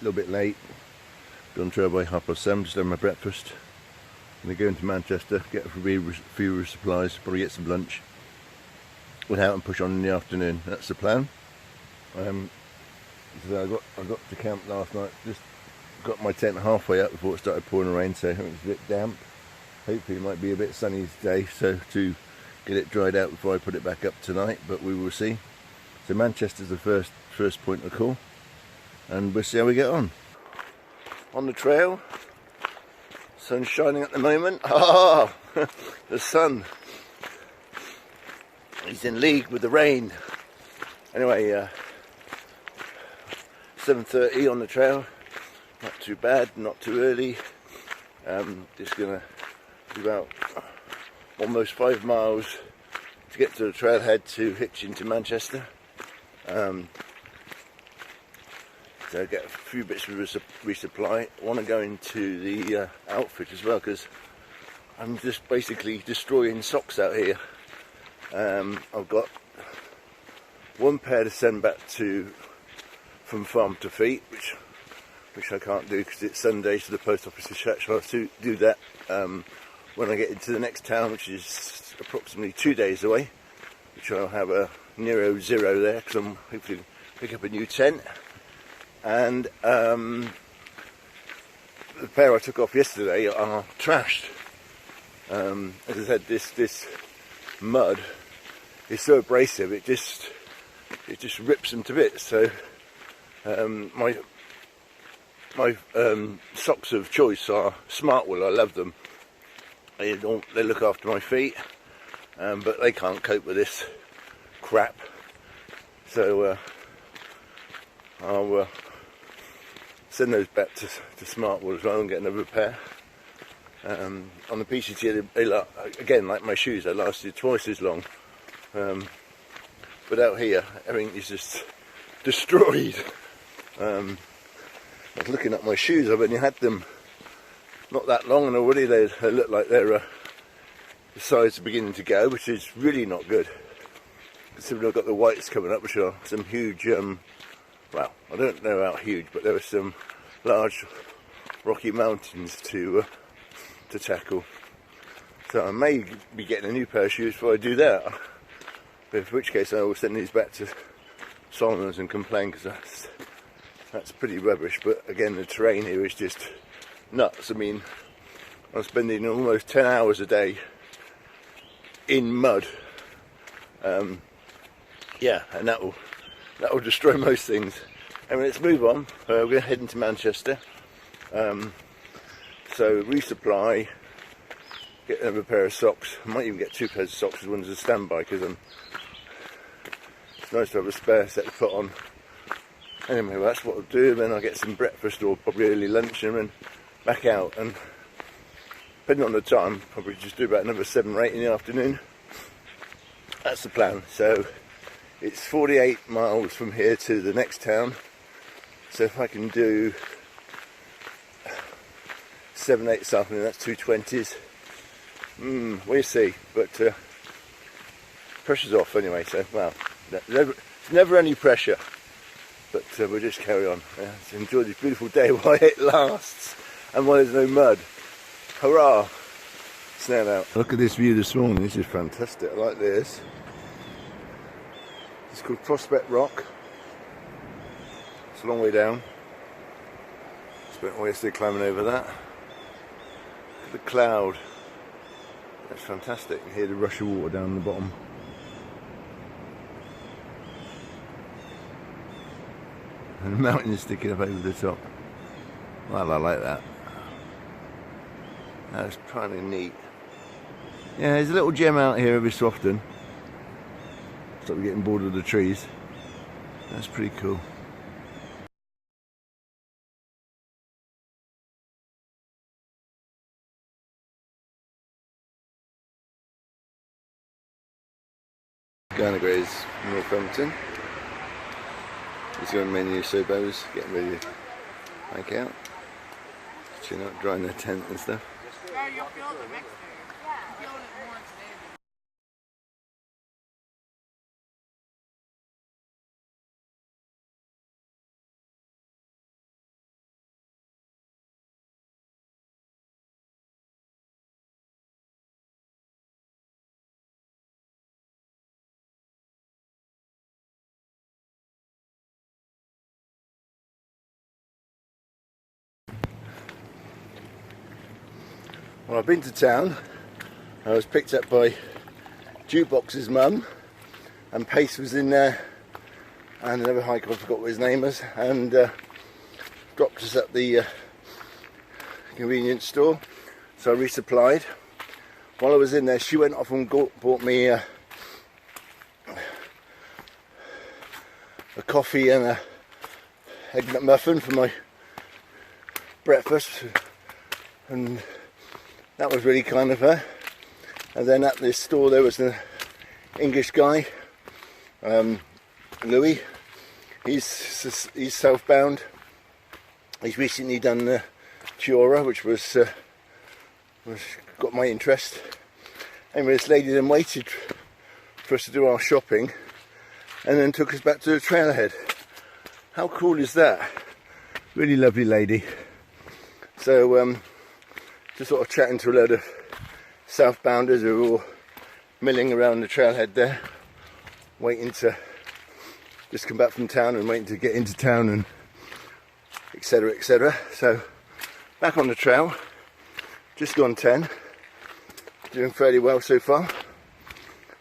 little bit late. Got on trail by 7:30, just had my breakfast. I'm going to go into Manchester, get a few supplies, probably get some lunch. Went out and push on in the afternoon. That's the plan. So I got to camp last night. Just got my tent halfway up before it started pouring rain, so it was a bit damp. Hopefully it might be a bit sunny today, so to get it dried out before I put it back up tonight, but we will see. So Manchester's the first point of call, and we'll see how we get on. On the trail, sun's shining at the moment. Oh, the sun. He's in league with the rain. Anyway, 7:30 on the trail. Not too bad, not too early. Just gonna do about almost 5 miles to get to the trailhead to hitch into Manchester. So get a few bits of resupply. I want to go into the outfit as well, because I'm just basically destroying socks out here. I've got one pair to send back from farm to feet, which I can't do because it's Sunday, so the post office is shut. So I'll have to do that when I get into the next town, which is approximately 2 days away, which I'll have a Nero Zero there, because I'm hopefully pick up a new tent. And the pair I took off yesterday are trashed. As I said, this mud is so abrasive, it just rips them to bits. So my socks of choice are Smartwool. I love them. They look after my feet, but they can't cope with this crap. So I'll send those back to Smartwool as well and get another pair. On the PCT, again, like my shoes, they lasted twice as long. But out here, everything is just destroyed. I was looking at my shoes. I've only had them not that long, and already they look like the sides are beginning to go, which is really not good. Considering I've got the whites coming up, which are some huge, well, I don't know how huge, but there are some large rocky mountains to tackle. So I may be getting a new pair of shoes before I do that. But in which case I will send these back to Solomon's and complain, because that's pretty rubbish. But again, the terrain here is just nuts. I mean, I'm spending almost 10 hours a day in mud. Yeah, and that will destroy most things. Anyway, let's move on. We're going to head into Manchester. So resupply, get another pair of socks. I might even get 2 pairs of socks as one as a standby, because it's nice to have a spare set to put on. Anyway, well, that's what I'll do. Then I'll get some breakfast or probably early lunch and then back out. And depending on the time, probably just do about another 7 or 8 in the afternoon. That's the plan. So it's 48 miles from here to the next town. So if I can do 7, 8 this afternoon, that's 2 20s. We'll see. But pressure's off anyway, so, well, there's never any pressure. But we'll just carry on. Let's enjoy this beautiful day while it lasts and while there's no mud. Hurrah! Snail out. Look at this view this morning. This is fantastic. I like this. It's called Prospect Rock. It's a long way down. Spent all yesterday climbing over that. Look at the cloud. That's fantastic. You can hear the rush of water down the bottom. And the mountain is sticking up over the top. Well, I like that. That's kind of neat. Yeah, there's a little gem out here every so often. Stop getting bored of the trees. That's pretty cool. Garnigrays, Northampton. He's going menu Sobos, getting ready to hike out. Chilling out, drying their tent and stuff. Well, I've been to town. I was picked up by Jukebox's mum, and Pace was in there, and another hiker, I forgot what his name was, and dropped us at the convenience store. So I resupplied. While I was in there, she went off and bought me a coffee and a egg nut muffin for my breakfast, and that was really kind of her. And then at this store there was an English guy, Louis. He's southbound. He's recently done the Chiora, which was got my interest. Anyway, this lady then waited for us to do our shopping, and then took us back to the trailhead. How cool is that? Really lovely lady. So just sort of chatting to a load of southbounders who are all milling around the trailhead there, waiting to just come back from town and waiting to get into town, and etc, etc. So back on the trail, just gone 10, doing fairly well so far.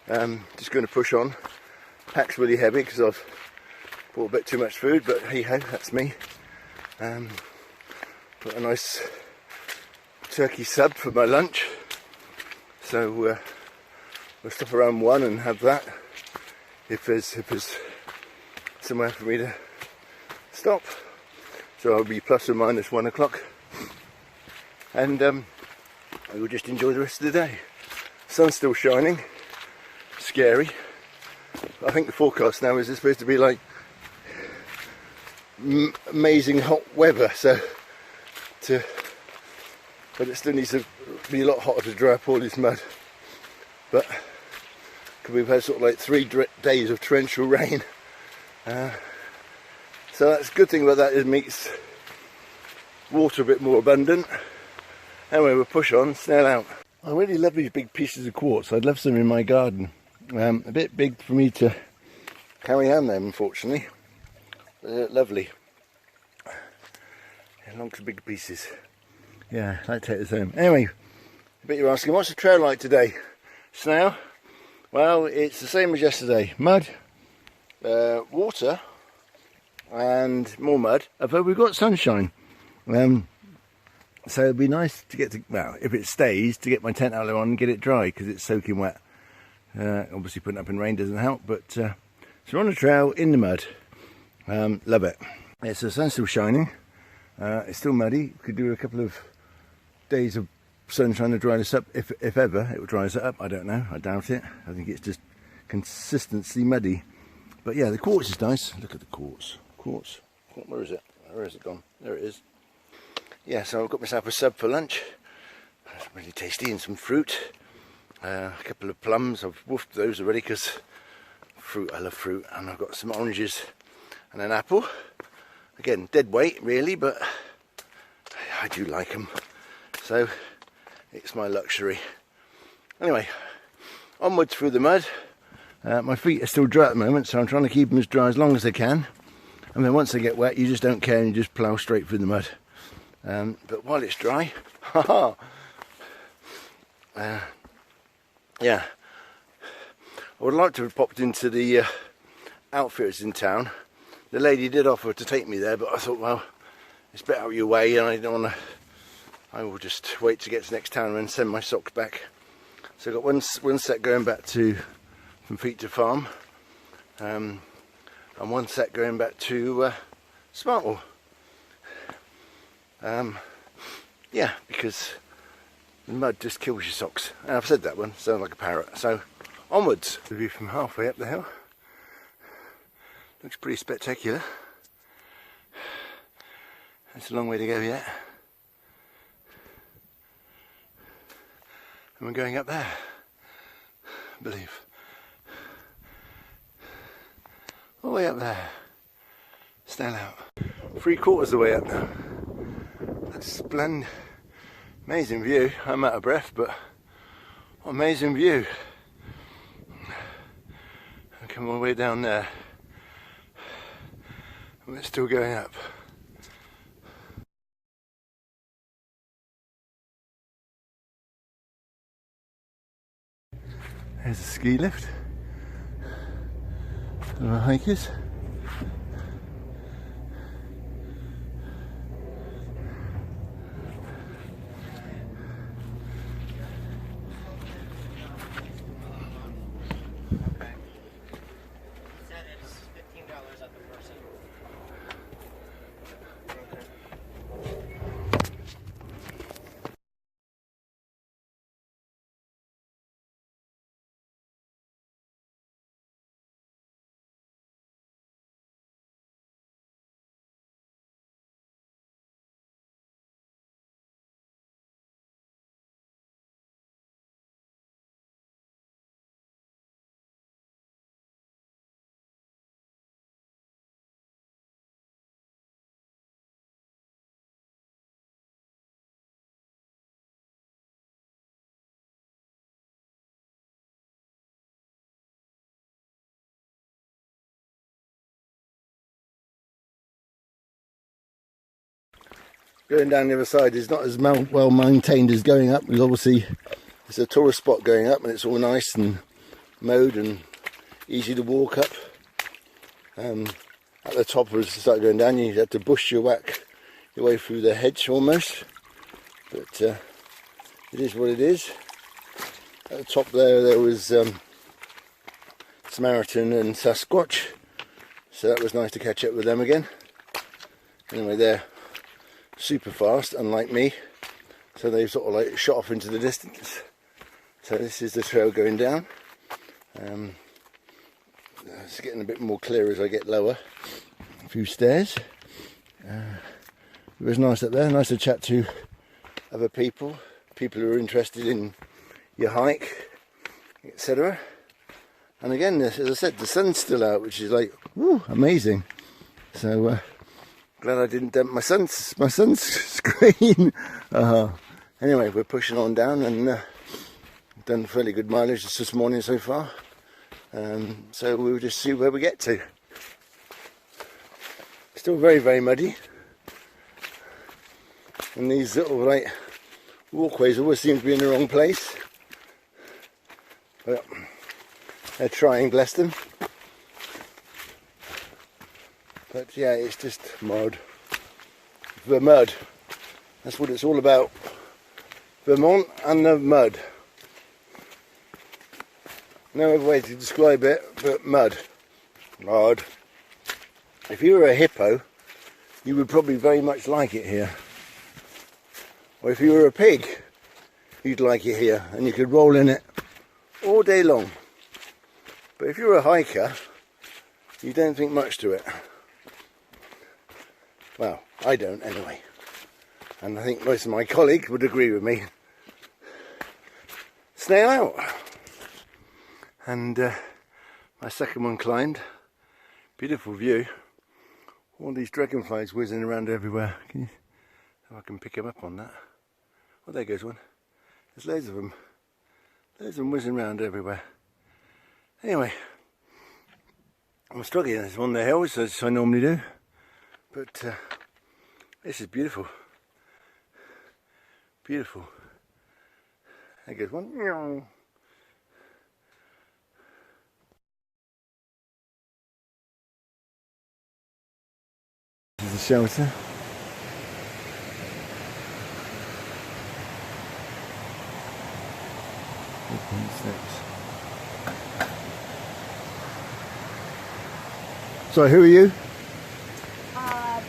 Just going to push on. Pack's really heavy because I've bought a bit too much food, but hey ho, that's me. Got a nice turkey sub for my lunch, so we'll stop around 1 and have that if there's somewhere for me to stop. So I'll be plus or minus 1 o'clock, and I will just enjoy the rest of the day. Sun's still shining, scary. I think the forecast now is it's supposed to be like amazing hot weather, but it still needs to be a lot hotter to dry up all this mud. But we've had sort of like 3 days of torrential rain, so that's a good thing about that, is it makes water a bit more abundant. Anyway, we'll push on, snail out. I really love these big pieces of quartz. I'd love some in my garden. A bit big for me to carry home them, unfortunately. They're lovely. Lots of big pieces. Yeah, I'd take this home. Anyway, I bet you're asking, what's the trail like today? Snail? Well, it's the same as yesterday. Mud, water, and more mud. Although we've got sunshine. So it'd be nice to get to, well, if it stays, to get my tent out on and get it dry, because it's soaking wet. Obviously putting up in rain doesn't help, but so we're on the trail in the mud. Love it. Yeah, so the sun's still shining. It's still muddy. Could do a couple of days of sun trying to dry this up, if ever it will dry us up. I don't know, I doubt it. I think it's just consistently muddy. But yeah, the quartz is nice. Look at the quartz. Where is it? Where is it gone? There it is. Yeah, so I've got myself a sub for lunch. It's really tasty, and some fruit. A couple of plums. I've woofed those already because fruit, I love fruit. And I've got some oranges and an apple. Again, dead weight really, but I do like them. So it's my luxury. Anyway, onwards through the mud. My feet are still dry at the moment, so I'm trying to keep them as dry as long as I can. And then once they get wet, you just don't care and you just plough straight through the mud. But while it's dry, yeah, I would like to have popped into the outfitters in town. The lady did offer to take me there, but I thought, well, it's a bit out of your way, and I don't want to. I will just wait to get to the next town and send my socks back. So I've got one set going back from Feet to Farm, and one set going back to Smartwell. Yeah, because the mud just kills your socks. And I've said that one, sounds like a parrot. So onwards. The view from halfway up the hill. Looks pretty spectacular. It's a long way to go yet. And we're going up there, I believe. All the way up there. Stand out. 3/4 of the way up now. That's splendid. Amazing view. I'm out of breath, but what amazing view. I come all the way down there. And we're still going up. There's a ski lift for our hikers. Going down the other side is not as well maintained as going up, because obviously it's a tourist spot going up and it's all nice and mowed and easy to walk up. At the top, as you start going down, you have to bushwhack your way through the hedge almost, but it is what it is. At the top there was Samaritan and Sasquatch, so that was nice to catch up with them again. Anyway, they're super fast, unlike me, so they've sort of like shot off into the distance. So this is the trail going down. It's getting a bit more clear as I get lower. A few stairs. It was nice up there, nice to chat to other people who are interested in your hike, etc. And again, as I said, the sun's still out, which is like, woo, amazing. So glad I didn't dump my son's screen. Anyway, we're pushing on down and done fairly good mileage this morning so far. So we'll just see where we get to. Still very, very muddy. And these little like walkways always seem to be in the wrong place. But they're trying, bless them. But yeah, it's just mud. The mud. That's what it's all about. Vermont and the mud. No other way to describe it but mud. Mud. If you were a hippo, you would probably very much like it here. Or if you were a pig, you'd like it here, and you could roll in it all day long. But if you're a hiker, you don't think much to it. Well, I don't anyway. And I think most of my colleagues would agree with me. Snail out. And my second one climbed. Beautiful view. All these dragonflies whizzing around everywhere. Can you, if I can pick them up on that. Oh, there goes one. There's loads of them. Loads of them whizzing around everywhere. Anyway, I'm struggling on the hills as I normally do. But this is beautiful. Beautiful. There goes one. This is the shelter. So who are you?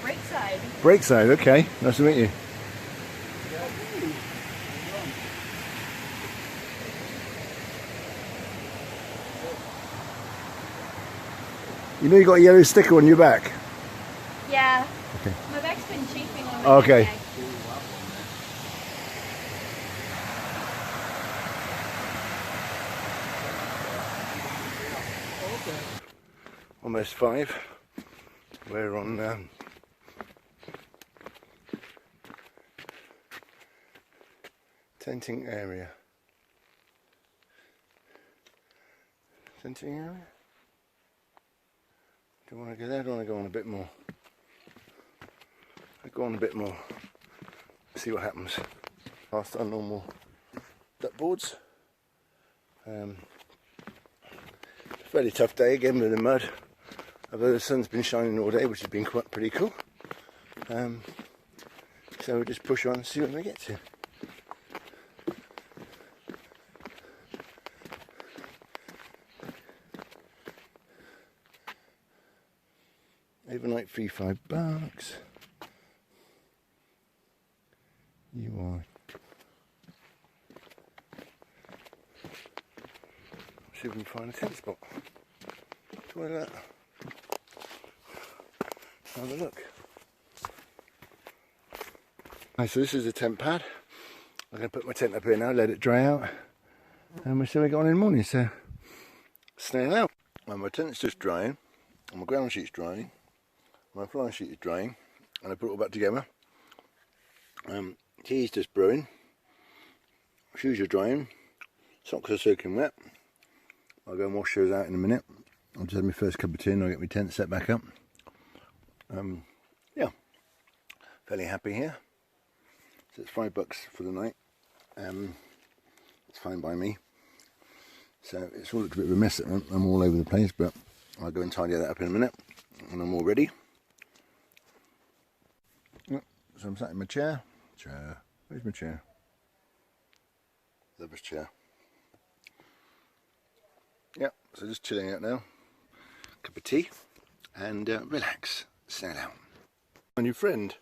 Breakside. Breakside, okay. Nice to meet you. You know you got a yellow sticker on your back? Yeah. Okay. My back's been chafing on my Okay. neck. Almost 5. We're on tenting area. Tenting area? Do you want to go there? Do you want to go on a bit more? I'll go on a bit more. See what happens. Past our normal duck boards. Fairly tough day again with the mud, although the sun's been shining all day, which has been quite pretty cool. So we'll just push on and see what we get to. Overnight fee $5. You are. See if we can find a tent spot. Look at that. Have a look. Right, so this is the tent pad. I'm going to put my tent up here now, let it dry out, and we'll see what we got on in the morning. So, snail out. Well, my tent's just drying, and my ground sheet's drying, my fly sheet is drying, and I put it all back together. Tea's just brewing, shoes are drying, socks are soaking wet. I'll go and wash those out in a minute. I'll just have my first cup of tea and I'll get my tent set back up. Yeah, fairly happy here. So it's $5 for the night. It's fine by me. So it's all a bit of a mess at the moment. I'm all over the place, but I'll go and tidy that up in a minute and I'm all ready. So I'm sat in my chair. Where's my chair? Lover's chair. Yeah, so just chilling out now. Cup of tea and relax, sail out. My new friend.